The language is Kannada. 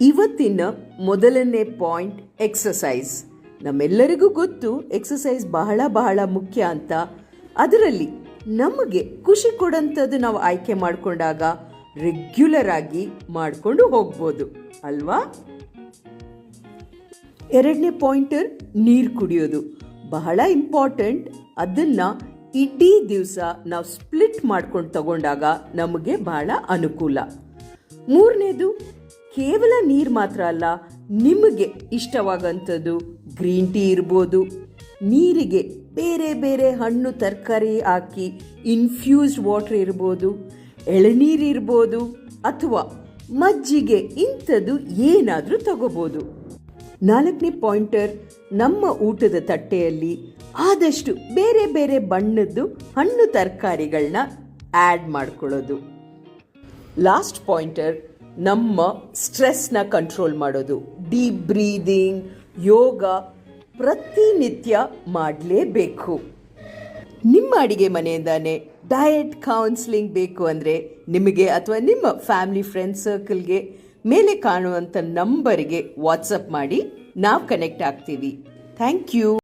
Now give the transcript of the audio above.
ಇವತ್ತಿನ ಮೊದಲನೇ ಪಾಯಿಂಟ್ ಎಕ್ಸಸೈಸ್. ನಮ್ಮೆಲ್ಲರಿಗೂ ಗೊತ್ತು ಎಕ್ಸಸೈಸ್ ಬಹಳ ಬಹಳ ಮುಖ್ಯ ಅಂತ. ಅದರಲ್ಲಿ ನಮಗೆ ಖುಷಿ ಕೊಡೋಂಥದ್ದು ನಾವು ಆಯ್ಕೆ ಮಾಡಿಕೊಂಡಾಗ ರೆಗ್ಯುಲರ್ ಆಗಿ ಮಾಡಿಕೊಂಡು ಹೋಗ್ಬೋದು ಅಲ್ವಾ. ಎರಡನೇ ಪಾಯಿಂಟರ್ ನೀರು ಕುಡಿಯೋದು ಬಹಳ ಇಂಪಾರ್ಟೆಂಟ್. ಅದನ್ನು ಇಡೀ ದಿವಸ ನಾವು ಸ್ಪ್ಲಿಟ್ ಮಾಡ್ಕೊಂಡು ತಗೊಂಡಾಗ ನಮಗೆ ಬಹಳ ಅನುಕೂಲ. ಮೂರನೇದು ಕೇವಲ ನೀರು ಮಾತ್ರ ಅಲ್ಲ, ನಿಮಗೆ ಇಷ್ಟವಾಗಂಥದ್ದು ಗ್ರೀನ್ ಟೀ ಇರ್ಬೋದು, ನೀರಿಗೆ ಬೇರೆ ಬೇರೆ ಹಣ್ಣು ತರಕಾರಿ ಹಾಕಿ ಇನ್ಫ್ಯೂಸ್ಡ್ ವಾಟರ್ ಇರ್ಬೋದು, ಎಳನೀರು ಇರ್ಬೋದು, ಅಥವಾ ಮಜ್ಜಿಗೆ, ಇಂಥದ್ದು ಏನಾದರೂ ತಗೋಬೋದು. ನಾಲ್ಕನೇ ಪಾಯಿಂಟರ್, ನಮ್ಮ ಊಟದ ತಟ್ಟೆಯಲ್ಲಿ ಆದಷ್ಟು ಬೇರೆ ಬೇರೆ ಬಣ್ಣದ್ದು ಹಣ್ಣು ತರಕಾರಿಗಳನ್ನ ಆ್ಯಡ್ ಮಾಡ್ಕೊಳ್ಳೋದು. ಲಾಸ್ಟ್ ಪಾಯಿಂಟರ್, ನಮ್ಮ ಸ್ಟ್ರೆಸ್ನ ಕಂಟ್ರೋಲ್ ಮಾಡೋದು. ಡೀಪ್ ಬ್ರೀದಿಂಗ್, ಯೋಗ ಪ್ರತಿನಿತ್ಯ ಮಾಡಲೇಬೇಕು. ನಿಮ್ಮ ಅಡಿಗೆ ಮನೆಯಿಂದಾನೆ ಡಯಟ್ ಕೌನ್ಸಿಲಿಂಗ್ ಬೇಕು ಅಂದರೆ ನಿಮಗೆ ಅಥವಾ ನಿಮ್ಮ ಫ್ಯಾಮಿಲಿ ಫ್ರೆಂಡ್ಸ್ ಸರ್ಕಲ್ಗೆ ಮೇಲೆ ಕಾಣುವಂಥ ನಂಬರ್ಗೆ ವಾಟ್ಸಪ್ ಮಾಡಿ ನಾವು ಕನೆಕ್ಟ್ ಆಗ್ತೀವಿ. Thank you.